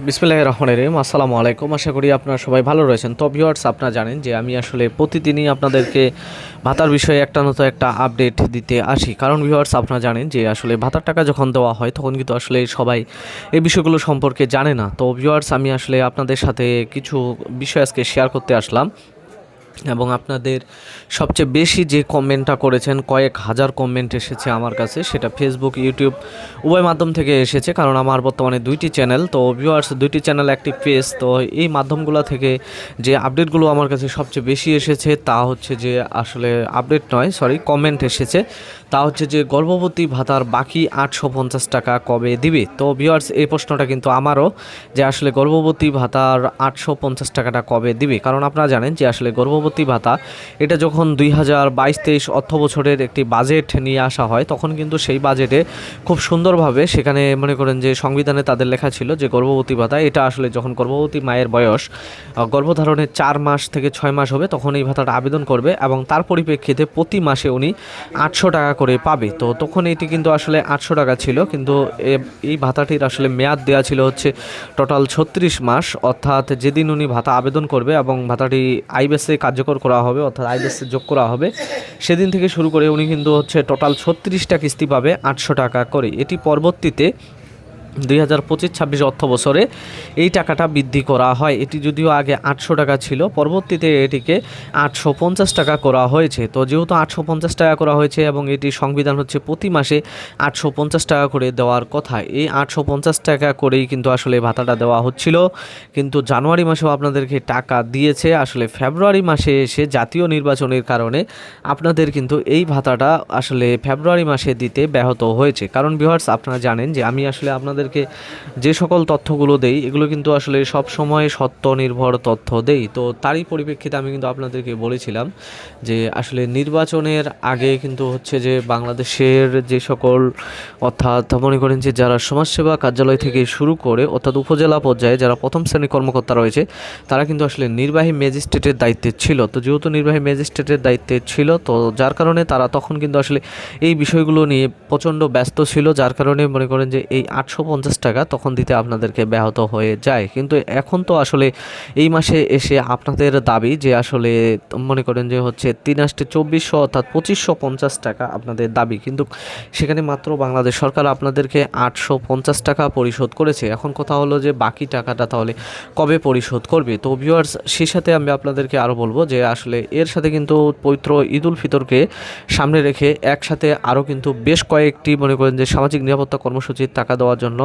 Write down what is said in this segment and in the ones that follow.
বিসমিল্লাহির রহমানির রহিম। আসসালামু আলাইকুম। আশা করি আপনারা সবাই ভালো রয়েছেন। তো ভিউয়ার্স, আপনারা জানেন যে আমি আসলে প্রতিদিনই আপনাদেরকে ভাতার বিষয়ে একটা নতুন একটা আপডেট দিতে আসি। কারণ ভিউয়ার্স, আপনারা জানেন যে আসলে ভাতার টাকা যখন দেওয়া হয় তখন কিন্তু আসলে সবাই এই বিষয়গুলো সম্পর্কে জানে না। তো ভিউয়ার্স, আমি আসলে আপনাদের সাথে কিছু বিষয় আজকে শেয়ার করতে আসলাম এবং আপনাদের সবচেয়ে বেশি যে কমেন্টটা করেছেন, কয়েক হাজার কমেন্ট এসেছে আমার কাছে, সেটা ফেসবুক, ইউটিউব উভয় মাধ্যম থেকে এসেছে। কারণ আমার বর্তমানে দুইটি চ্যানেল, তো ভিউয়ার্স দুইটি চ্যানেল, একটি পেজ। তো এই মাধ্যমগুলো থেকে যে আপডেটগুলো আমার কাছে সবচেয়ে বেশি এসেছে তা হচ্ছে যে আসলে আপডেট নয়, সরি, কমেন্ট এসেছে। তা হচ্ছে যে গর্ভবতী ভাতার বাকি 850 টাকা কবে দিবে। তো ভিউয়ার্স, এই প্রশ্নটা কিন্তু আমারও, যে আসলে গর্ভবতী ভাতার 850 টাকাটা কবে দিবে। কারণ আপনারা জানেন যে আসলে গর্ভবতী ভাতা এটা যখন 2022-23 অর্থ বছরের একটি বাজেট নিয়ে আসা হয়, তখন কিন্তু সেই বাজেটে খুব সুন্দরভাবে সেখানে মনে করেন যে সংবিধানে তাদের লেখা ছিল যে গর্ভবতী ভাতা এটা আসলে যখন গর্ভবতী মায়ের বয়স গর্ভধারণের 4 মাস থেকে 6 মাস হবে, তখন এই ভাতাটা আবেদন করবে এবং তার পরিপ্রেক্ষিতে প্রতি মাসে উনি 800 টাকা করে পাবে। তো তখন এটি কিন্তু আসলে 800 টাকা ছিল, কিন্তু এই ভাতাটির আসলে মেয়াদ দেওয়া ছিল হচ্ছে টোটাল 36 মাস, অর্থাৎ যেদিন উনি ভাতা আবেদন করবে এবং ভাতাটি আইবেসে কার্যকর করা হবে, অর্থাৎ আইবেসে যোগ করা হবে, সেদিন থেকে শুরু করে উনি কিন্তু হচ্ছে টোটাল 36টা কিস্তি পাবে 800 টাকা করে। এটি পরবর্তীতে 2025-26 অর্থ বছরে এই টাকাটা বৃদ্ধি করা হয়। এটি যদিও আগে 800 টাকা ছিল, পরবর্তীতে এটিকে 850 টাকা করা হয়েছে। তো যেহেতু 850 টাকা করা হয়েছে এবং এটি সংবিধান হচ্ছে প্রতি মাসে 850 টাকা করে দেওয়ার কথা, এই 850 টাকা করেই কিন্তু আসলে ভাতাটা দেওয়া হচ্ছিল। কিন্তু জানুয়ারি মাসেও আপনাদেরকে টাকা দিয়েছে, আসলে ফেব্রুয়ারি মাসে এসে জাতীয় নির্বাচনের কারণে আপনাদের কিন্তু এই ভাতাটা আসলে ফেব্রুয়ারি মাসে দিতে ব্যাহত হয়েছে। কারণ ভিউয়ার্স, আপনারা জানেন যে আমি আসলে আপনাদেরকে যে সকল তথ্যগুলো দেই এগুলো কিন্তু আসলে সব সময় সত্য নির্ভর তথ্য দেই। তো তারই পরিপ্রেক্ষিতে আমি কিন্তু আপনাদেরকে বলেছিলাম যে আসলে নির্বাচনের আগে কিন্তু হচ্ছে যে বাংলাদেশের যে সকল, অর্থাৎ মনে করেন যে যারা সমাজসেবা কার্যালয় থেকে শুরু করে অর্থাৎ উপজেলা পর্যায়ে যারা প্রথম শ্রেণীর কর্মকর্তা রয়েছে, তারা কিন্তু আসলে নির্বাহী ম্যাজিস্ট্রেটের দায়িত্বে ছিল। তো যেহেতু নির্বাহী ম্যাজিস্ট্রেটের দায়িত্বে ছিল, তো যার কারণে তারা তখন কিন্তু আসলে এই বিষয়গুলো নিয়ে প্রচণ্ড ব্যস্ত ছিল, যার কারণে মনে করেন যে এই 850 টাকা তখন দিতে আপনাদেরকে ব্যাহত হয়ে যায়। কিন্তু এখন তো আসলে এই মাসে এসে আপনাদের দাবি যে আসলে মনে করেন যে হচ্ছে 3/2400 অর্থাৎ 2550 টাকা আপনাদের দাবি, কিন্তু সেখানে মাত্র বাংলাদেশ সরকার আপনাদেরকে 850 টাকা পরিশোধ করেছে। এখন কথা হলো যে বাকি টাকাটা তাহলে কবে পরিশোধ করবে। তো ভিউয়ার্স, সেই সাথে আমি আপনাদেরকে আরও বলবো যে আসলে এর সাথে কিন্তু পবিত্র ঈদ উল ফিতরকে সামনে রেখে একসাথে আরও কিন্তু বেশ কয়েকটি মনে করেন যে সামাজিক নিরাপত্তা কর্মসূচির টাকা দেওয়ার জন্য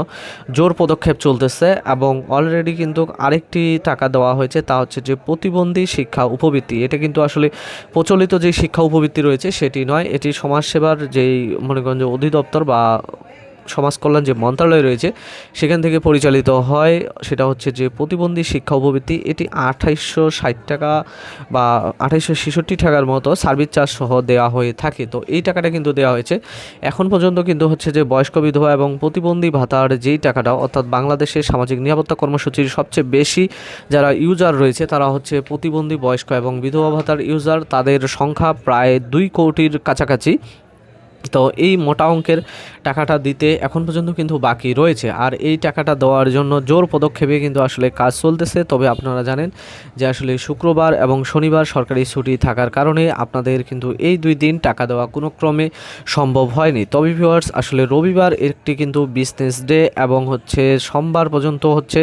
জোর পদক্ষেপ চলতেছে এবং অলরেডি কিন্তু আরেকটি টাকা দেওয়া হয়েছে, তা হচ্ছে যে প্রতিবন্ধী শিক্ষা উপবৃত্তি। এটা কিন্তু আসলে প্রচলিত যে শিক্ষা উপবৃত্তি রয়েছে সেটি নয়, এটি সমাজসেবার যেই মনে করেন যে অধিদপ্তর বা সমাজ কল্যাণ যে মন্ত্রণালয় রয়েছে সেখান থেকে পরিচালিত হয়। সেটা হচ্ছে যে প্রতিবন্ধী শিক্ষা উপবৃত্তি। এটি 2860 টাকা বা 2866 টাকার মতো সার্ভিস চার্জ সহ দেওয়া হয়ে থাকে। তো এই টাকাটা কিন্তু দেওয়া হয়েছে এখন পর্যন্ত, কিন্তু হচ্ছে যে বয়স্ক বিধবা এবং প্রতিবন্ধী ভাতার যেই টাকাটা, অর্থাৎ বাংলাদেশের সামাজিক নিরাপত্তা কর্মসূচির সবচেয়ে বেশি যারা ইউজার রয়েছে তারা হচ্ছে প্রতিবন্ধী, বয়স্ক এবং বিধবা ভাতার ইউজার। তাদের সংখ্যা প্রায় 2 কোটির কাছাকাছি। তো এই মোটা অঙ্কের টাকাটা দিতে এখন পর্যন্ত কিন্তু বাকি রয়েছে, আর এই টাকাটা দেওয়ার জন্য জোর পদক্ষেপে কিন্তু আসলে কাজ চলতেছে। তবে আপনারা জানেন যে আসলে শুক্রবার এবং শনিবার সরকারি ছুটি থাকার কারণে আপনাদের কিন্তু এই 2 দিন টাকা দেওয়া কোনো ক্রমে সম্ভব হয়নি। তবে ভিউয়ার্স, আসলে রবিবার একটি কিন্তু বিজনেস ডে এবং হচ্ছে সোমবার পর্যন্ত হচ্ছে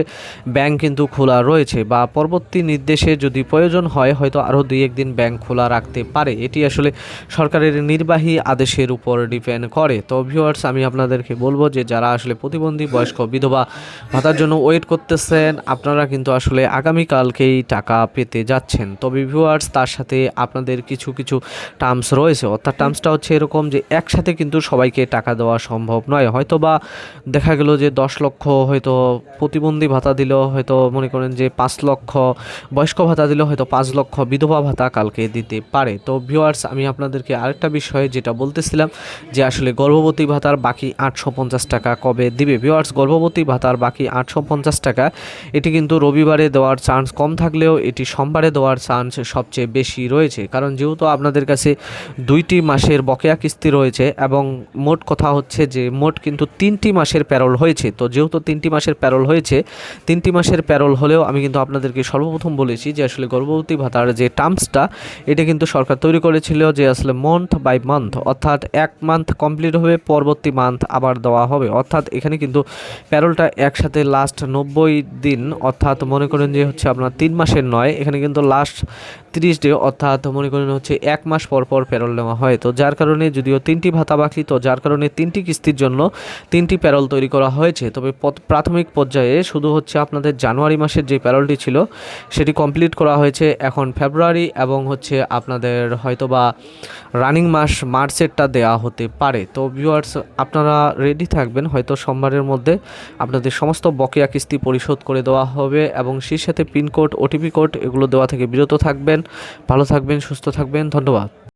ব্যাংক কিন্তু খোলা রয়েছে, বা পরবর্তী নির্দেশে যদি প্রয়োজন হয় হয়তো আরও 2-1 দিন ব্যাংক খোলা রাখতে পারে। এটি আসলে সরকারের নির্বাহী আদেশের উপর ডিপেন্ড করে। তো ভিউয়ার্স, আমি আপনাদেরকে বলবো যে যারা আসলে প্রতিবন্ধী, বয়স্ক, বিধবা ভাতার জন্য ওয়েট করতেছেন, আপনারা কিন্তু আসলে আগামীকালকেই টাকা পেতে যাচ্ছেন। তবে ভিউয়ার্স, তার সাথে আপনাদের কিছু কিছু টার্মস রয়েছে, অর্থাৎ টার্মসটা হচ্ছে এরকম যে একসাথে কিন্তু সবাইকে টাকা দেওয়া সম্ভব নয়। হয়তো বা দেখা গেল যে 10 লক্ষ হয়তো প্রতিবন্ধী ভাতা দিল, হয়তো মনে করেন যে 5 লক্ষ বয়স্ক ভাতা দিল, হয়তো 5 লক্ষ বিধবা ভাতা কালকে দিতে পারে। তো ভিউয়ার্স, আমি আপনাদেরকে আরেকটা বিষয় যেটা বলতেছিলাম যে আসলে গর্ভবতী ভাতার বাকি 850 টাকা কবে দিবে। ভিউয়ার্স, গর্ভবতী ভাতার বাকি 850 টাকা এটি কিন্তু রবিবারে দেওয়ার চান্স কম থাকলেও এটি সোমবারে দেওয়ার চান্স সবচেয়ে বেশি রয়েছে, কারণ যেহেতু আপনাদের কাছে 2টি মাসের বকেয়া কিস্তি রয়েছে এবং মোট কথা হচ্ছে যে মোট কিন্তু 3টি মাসের প্যারোল হয়েছে। তো যেহেতু 3টি মাসের প্যারোল হয়েছে, 3টি মাসের প্যারোল হলেও আমি কিন্তু আপনাদেরকে সর্বপ্রথম বলেছি যে আসলে গর্ভবতী ভাতার যে টার্মসটা এটা কিন্তু সরকার তৈরি করেছিল যে আসলে মান্থ বাই মান্থ, অর্থাৎ 1 মান্থ কমপ্লিট হবে, পরবর্তী মান্থ আবার দেওয়া হবে। অর্থাৎ এখানে কিন্তু প্যারোলটা একসাথে লাস্ট 90 দিন, অর্থাৎ মনে করেন যে হচ্ছে আপনার 3 মাসের নয়, এখানে কিন্তু লাস্ট 30 ডে, অর্থাৎ মনে করেন হচ্ছে 1 মাস পর পর প্যারোল নেওয়া হয়। তো যার কারণে যদিও 3টি ভাতা বাকি, তো যার কারণে 3টি কিস্তির জন্য 3টি প্যারোল তৈরি করা হয়েছে। তবে প্রাথমিক পর্যায়ে শুধু হচ্ছে আপনাদের জানুয়ারি মাসের যে প্যারোলটি ছিল সেটি কমপ্লিট করা হয়েছে। এখন ফেব্রুয়ারি এবং হচ্ছে আপনাদের হয়তোবা রানিং মাস মার্চেরটা দেওয়া হতে পারে। তো ভিউয়ার্স, আপনারা রেডি থাকবেন, হয়তো সোমবারের মধ্যে আপনাদের সমস্ত বকেয়া কিস্তি পরিশোধ করে দেওয়া হবে এবং সেই সাথে পিনকোড, ওটিপি কোড এগুলো দেওয়া থেকে বিরত থাকবেন। ভালো থাকবেন, সুস্থ থাকবেন, ধন্যবাদ।